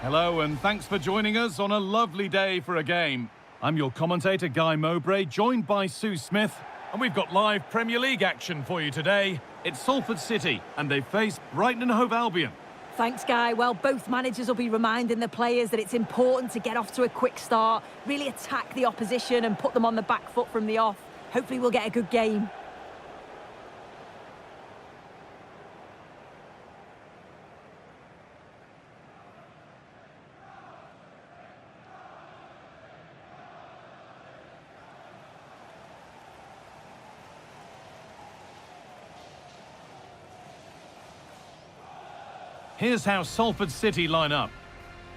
Hello and thanks for joining us on a lovely day for a game. I'm your commentator Guy Mowbray, joined by Sue Smith, and we've got live Premier League action for you today. It's Salford City and they face Brighton and Hove Albion. Thanks, Guy. Well, both managers will be reminding the players that it's important to get off to a quick start, really attack the opposition and put them on the back foot from the off. Hopefully we'll get a good game. Here's how Salford City line up.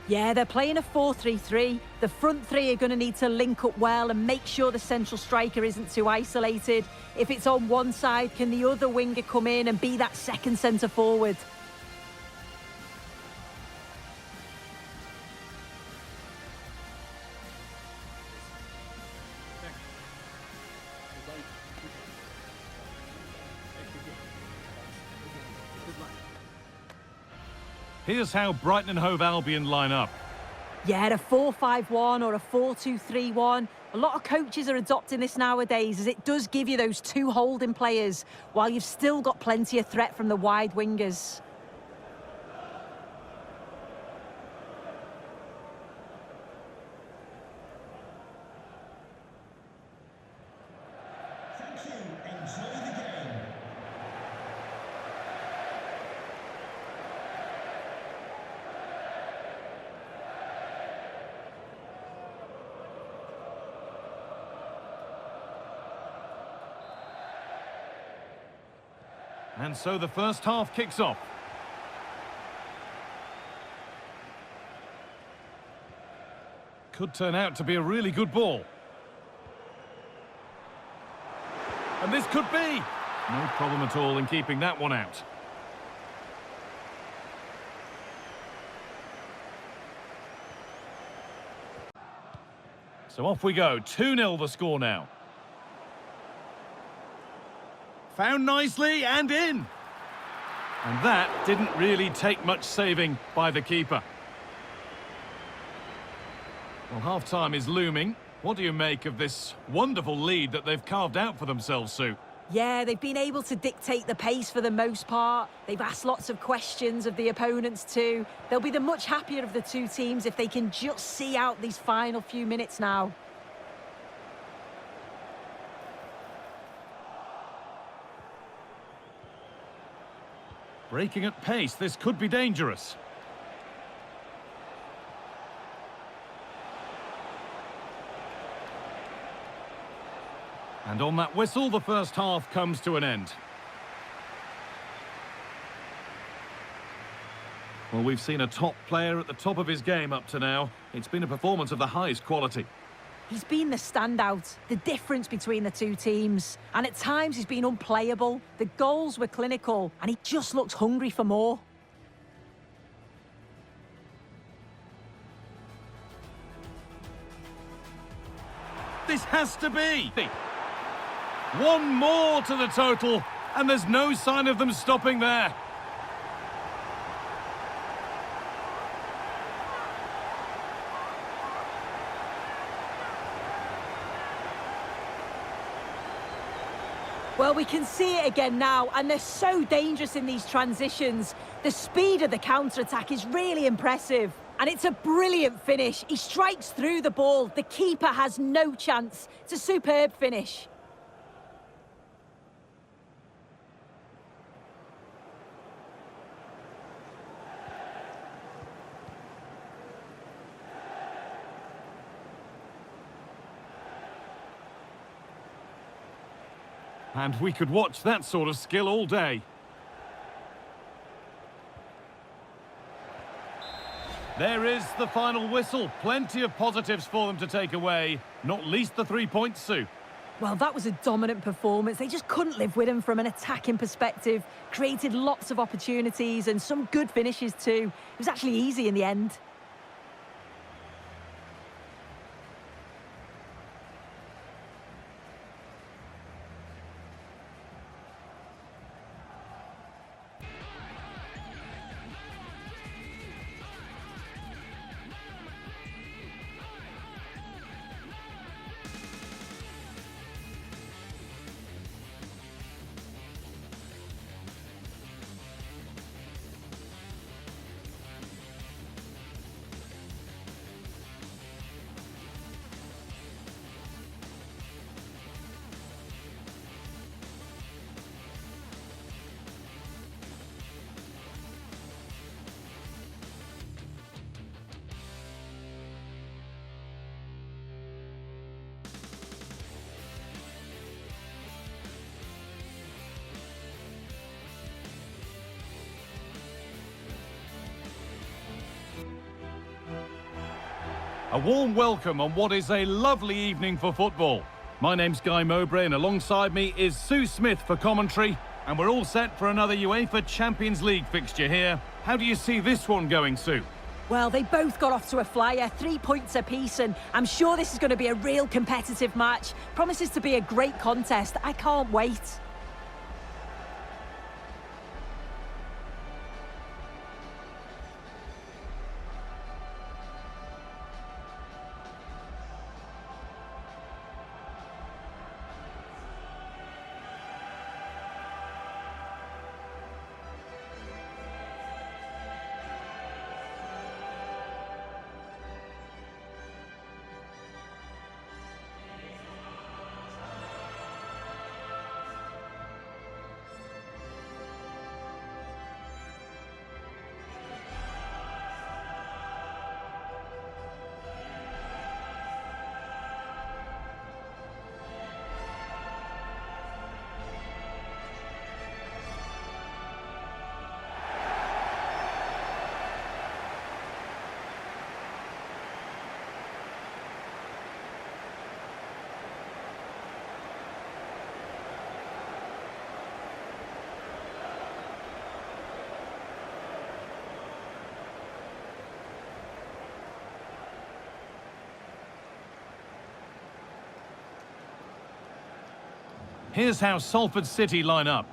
Yeah, they're playing a 4-3-3. The front three are going to need to link up well and make sure the central striker isn't too isolated. If it's on one side, can the other winger come in and be that second centre forward? Here's how Brighton and Hove Albion line up. Yeah, a 4-5-1 or a 4-2-3-1. A lot of coaches are adopting this nowadays as it does give you those two holding players while you've still got plenty of threat from the wide wingers. And so the first half kicks off. Could turn out to be a really good ball. And this could be. No problem at all in keeping that one out. So off we go. 2-0 the score now. Found nicely and in. And that didn't really take much saving by the keeper. Well, half-time is looming. What do you make of this wonderful lead that they've carved out for themselves, Sue? Yeah, they've been able to dictate the pace for the most part. They've asked lots of questions of the opponents too. They'll be the much happier of the two teams if they can just see out these final few minutes now. Breaking at pace, this could be dangerous. And on that whistle, the first half comes to an end. Well, we've seen a top player at the top of his game up to now. It's been a performance of the highest quality. He's been the standout, the difference between the two teams. And at times he's been unplayable. The goals were clinical and he just looks hungry for more. This has to be. One more to the total, and there's no sign of them stopping there. Well, we can see it again now, and they're so dangerous in these transitions. The speed of the counter-attack is really impressive. And it's a brilliant finish. He strikes through the ball. The keeper has no chance. It's a superb finish. And we could watch that sort of skill all day. There is the final whistle. Plenty of positives for them to take away, not least the 3 points, Sue. Well, that was a dominant performance. They just couldn't live with him from an attacking perspective. Created lots of opportunities and some good finishes too. It was actually easy in the end. A warm welcome on what is a lovely evening for football. My name's Guy Mowbray and alongside me is Sue Smith for commentary. And we're all set for another UEFA Champions League fixture here. How do you see this one going, Sue? Well, they both got off to a flyer, 3 points apiece, and I'm sure this is going to be a real competitive match. Promises to be a great contest. I can't wait. Here's how Salford City line up.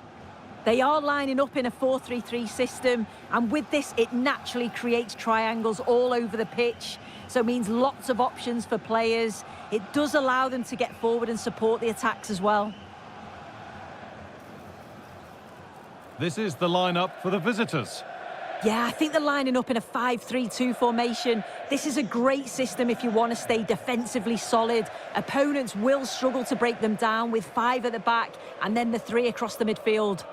They are lining up in a 4-3-3 system, and with this, it naturally creates triangles all over the pitch, so it means lots of options for players. It does allow them to get forward and support the attacks as well. This is the lineup for the visitors. Yeah, I think they're lining up in a 5-3-2 formation. This is a great system if you want to stay defensively solid. Opponents will struggle to break them down with 5 at the back and then the 3 across the midfield.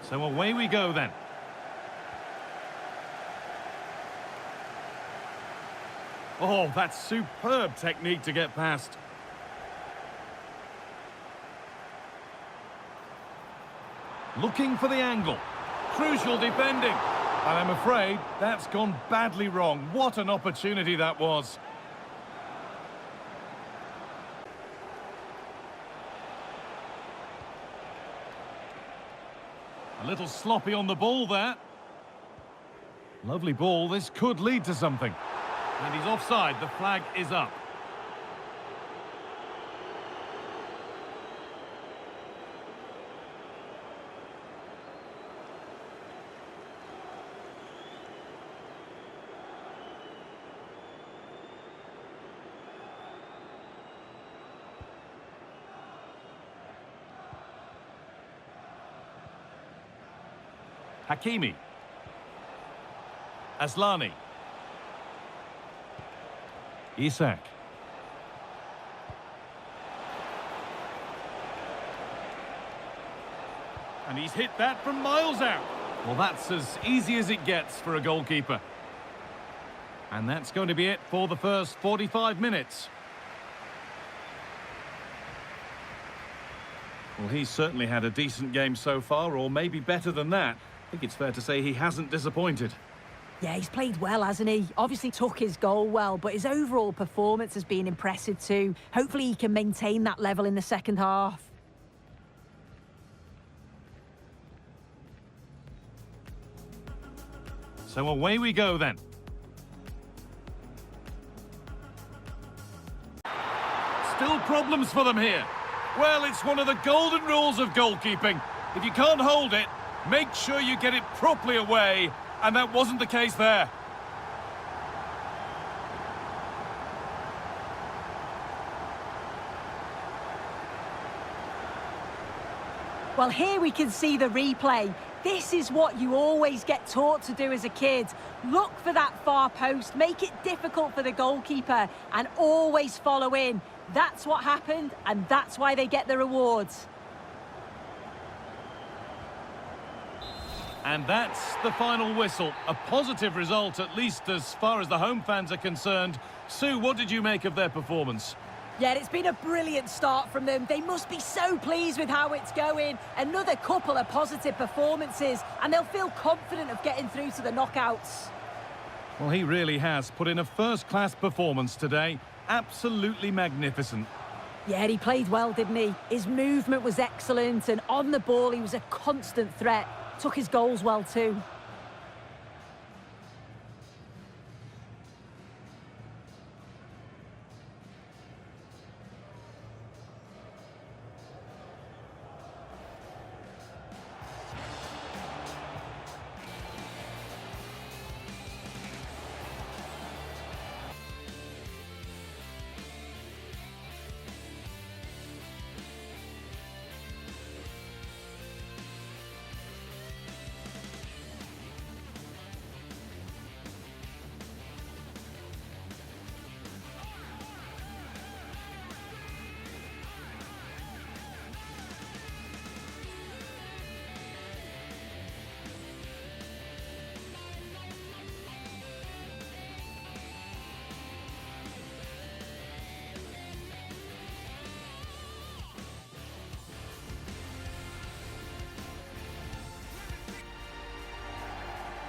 So away we go then. Oh, that's superb technique to get past. Looking for the angle. Crucial defending. And I'm afraid that's gone badly wrong. What an opportunity that was. A little sloppy on the ball there. Lovely ball. This could lead to something. And he's offside. The flag is up. Hakimi. Aslani. Isak. And he's hit that from miles out. Well, that's as easy as it gets for a goalkeeper. And that's going to be it for the first 45 minutes. Well, he's certainly had a decent game so far, or maybe better than that. I think it's fair to say he hasn't disappointed. Yeah, he's played well, hasn't he? Obviously took his goal well, but his overall performance has been impressive too. Hopefully he can maintain that level in the second half. So away we go then. Still problems for them here. Well, it's one of the golden rules of goalkeeping. If you can't hold it, make sure you get it properly away, and that wasn't the case there. Well, here we can see the replay. This is what you always get taught to do as a kid. Look for that far post, make it difficult for the goalkeeper, and always follow in. That's what happened, and that's why they get the rewards. And that's the final whistle. A positive result, at least as far as the home fans are concerned. Sue, what did you make of their performance? Yeah, it's been a brilliant start from them. They must be so pleased with how it's going. Another couple of positive performances, and they'll feel confident of getting through to the knockouts. Well, he really has put in a first-class performance today. Absolutely magnificent. Yeah, he played well, didn't he? His movement was excellent, and on the ball, he was a constant threat. Took his goals well, too.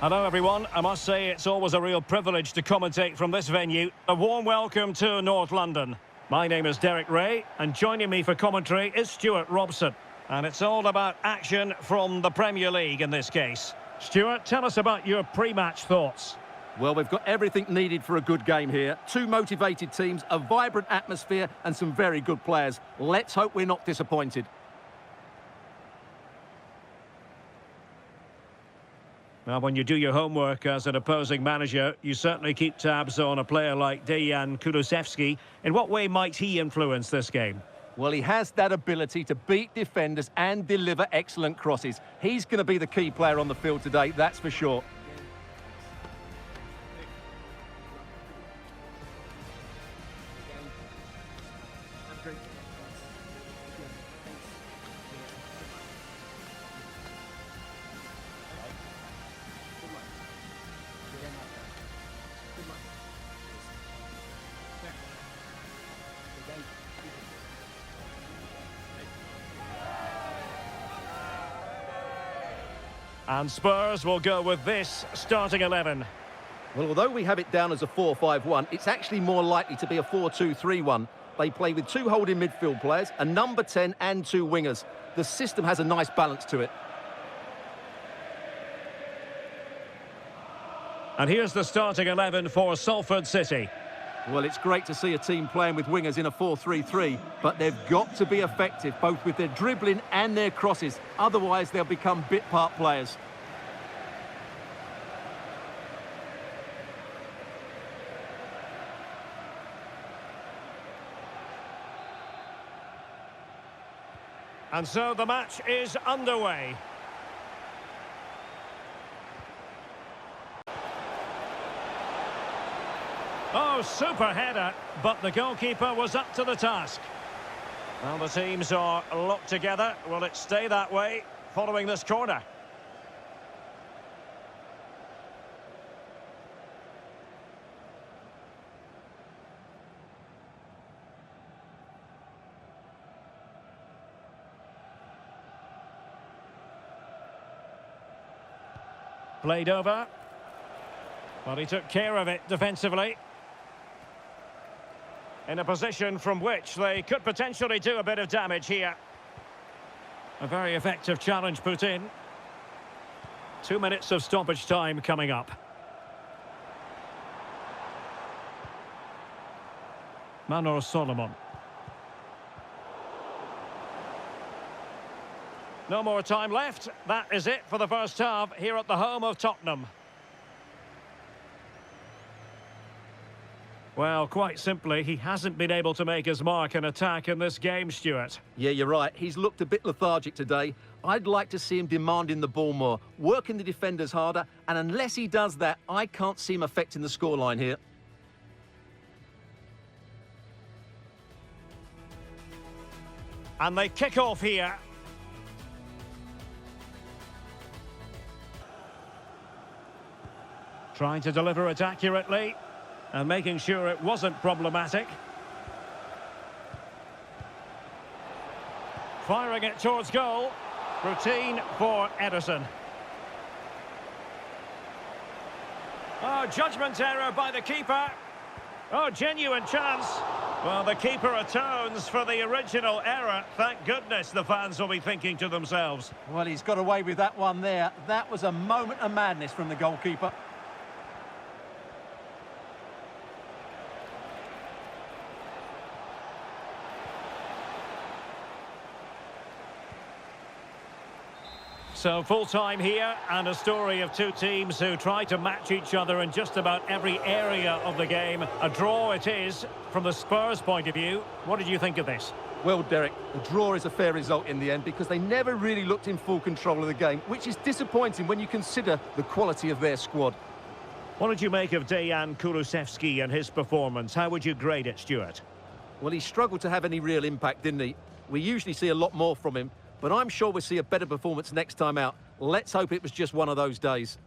Hello everyone, I must say it's always a real privilege to commentate from this venue. A warm welcome to North London. My name is Derek Ray, and joining me for commentary is Stuart Robson. And it's all about action from the Premier League in this case. Stuart, tell us about your pre-match thoughts. Well, we've got everything needed for a good game here. Two motivated teams, a vibrant atmosphere and some very good players. Let's hope we're not disappointed. Now, when you do your homework as an opposing manager, you certainly keep tabs on a player like Dejan Kulusevski. In what way might he influence this game? Well, he has that ability to beat defenders and deliver excellent crosses. He's going to be the key player on the field today, that's for sure. And Spurs will go with this starting 11. Well, although we have it down as a 4-5-1, it's actually more likely to be a 4-2-3-1. They play with two holding midfield players, a number 10 and two wingers. The system has a nice balance to it. And here's the starting 11 for Salford City. Well, it's great to see a team playing with wingers in a 4-3-3, but they've got to be effective, both with their dribbling and their crosses. Otherwise, they'll become bit-part players. And so the match is underway. Oh, super header, but the goalkeeper was up to the task. Well, the teams are locked together. Will it stay that way following this corner? Played over. Well, he took care of it defensively. In a position from which they could potentially do a bit of damage here. A very effective challenge put in. 2 minutes of stoppage time coming up. Manor Solomon. No more time left. That is it for the first half here at the home of Tottenham. Well, quite simply, he hasn't been able to make his mark in attack in this game, Stuart. Yeah, you're right. He's looked a bit lethargic today. I'd like to see him demanding the ball more, working the defenders harder, and unless he does that, I can't see him affecting the scoreline here. And they kick off here. Trying to deliver it accurately and making sure it wasn't problematic. Firing it towards goal. Routine for Ederson. Oh, judgment error by the keeper. Oh, genuine chance. Well, the keeper atones for the original error. Thank goodness the fans will be thinking to themselves. Well, he's got away with that one there. That was a moment of madness from the goalkeeper. So full-time here, and a story of two teams who try to match each other in just about every area of the game. A draw it is, from the Spurs' point of view. What did you think of this? Well, Derek, the draw is a fair result in the end because they never really looked in full control of the game, which is disappointing when you consider the quality of their squad. What did you make of Dejan Kulusevski and his performance? How would you grade it, Stuart? Well, he struggled to have any real impact, didn't he? We usually see a lot more from him, but I'm sure we'll see a better performance next time out. Let's hope it was just one of those days.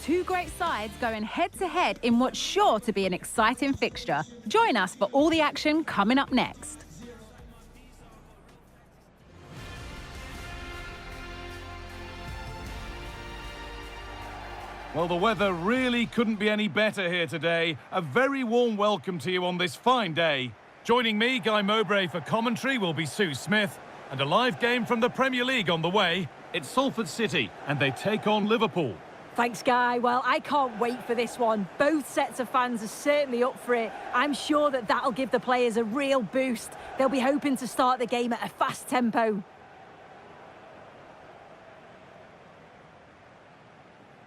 Two great sides going head-to-head in what's sure to be an exciting fixture. Join us for all the action coming up next. Well, the weather really couldn't be any better here today. A very warm welcome to you on this fine day. Joining me, Guy Mowbray, for commentary will be Sue Smith. And a live game from the Premier League on the way. It's Salford City, and they take on Liverpool. Thanks, Guy. Well, I can't wait for this one. Both sets of fans are certainly up for it. I'm sure that that'll give the players a real boost. They'll be hoping to start the game at a fast tempo.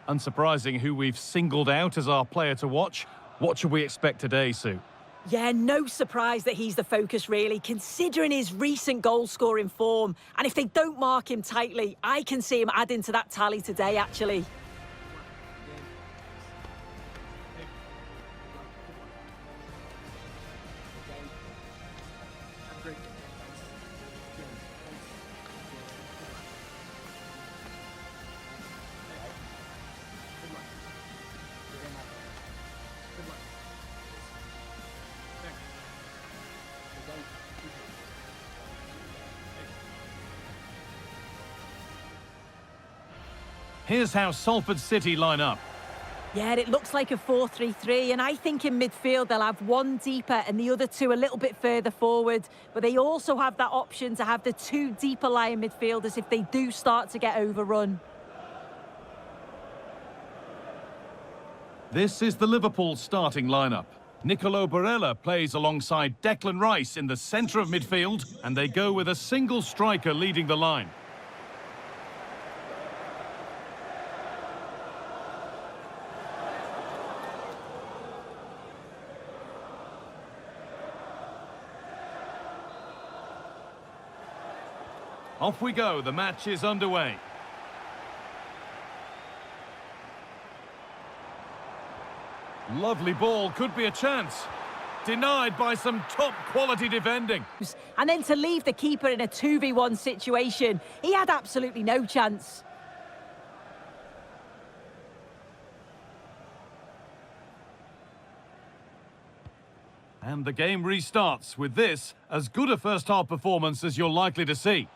Unsurprising who we've singled out as our player to watch. What should we expect today, Sue? Yeah, no surprise that he's the focus, really, considering his recent goal-scoring form. And if they don't mark him tightly, I can see him adding to that tally today, actually. Here's how Salford City line up. Yeah, it looks like a 4-3-3, and I think in midfield they'll have one deeper and the other two a little bit further forward. But they also have that option to have the two deeper lying midfielders if they do start to get overrun. This is the Liverpool starting lineup. Nicolo Barella plays alongside Declan Rice in the centre of midfield, and they go with a single striker leading the line. Off we go, the match is underway. Lovely ball, could be a chance. Denied by some top-quality defending. And then to leave the keeper in a 2v1 situation, he had absolutely no chance. And the game restarts with this, as good a first-half performance as you're likely to see.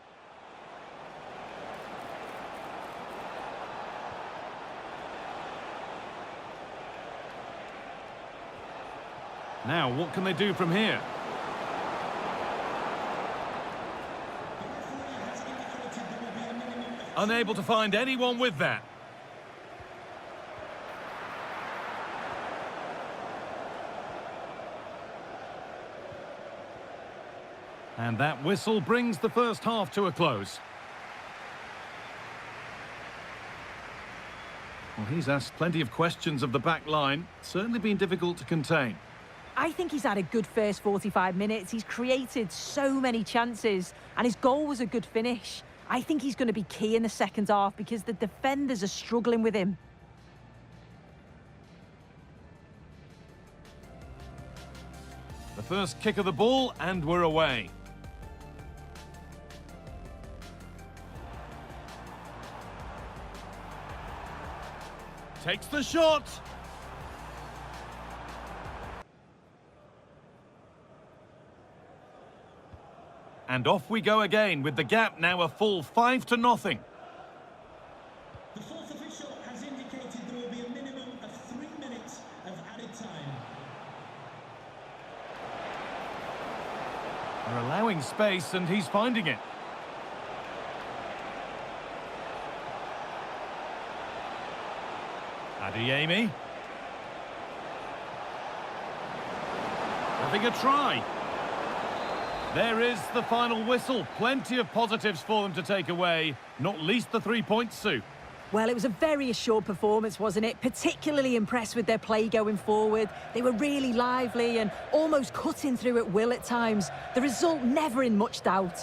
Now, what can they do from here? Unable to find anyone with that. And that whistle brings the first half to a close. Well, he's asked plenty of questions of the back line. Certainly been difficult to contain. I think he's had a good first 45 minutes. He's created so many chances, and his goal was a good finish. I think he's going to be key in the second half because the defenders are struggling with him. The first kick of the ball, and we're away. Takes the shot. And off we go again, with the gap now a full 5-0. The fourth official has indicated there will be a minimum of 3 minutes of added time. They're allowing space, and he's finding it. Adeyemi. Having a try. There is the final whistle. Plenty of positives for them to take away, not least the 3 points, Sue. Well, it was a very assured performance, wasn't it? Particularly impressed with their play going forward. They were really lively and almost cutting through at will at times. The result never in much doubt.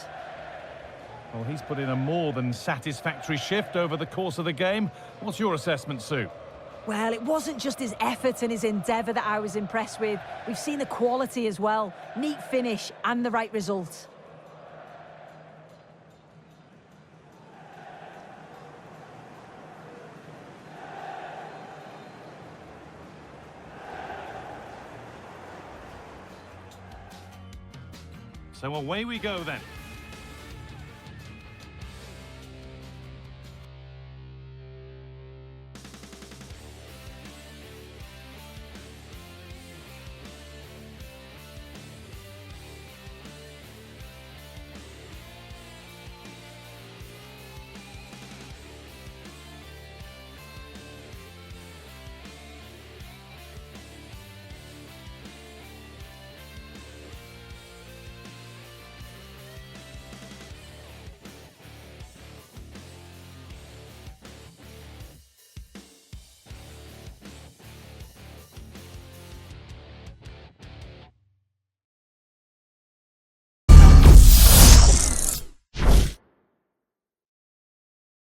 Well, he's put in a more than satisfactory shift over the course of the game. What's your assessment, Sue? Well, it wasn't just his effort and his endeavour that I was impressed with. We've seen the quality as well. Neat finish and the right result. So away we go then.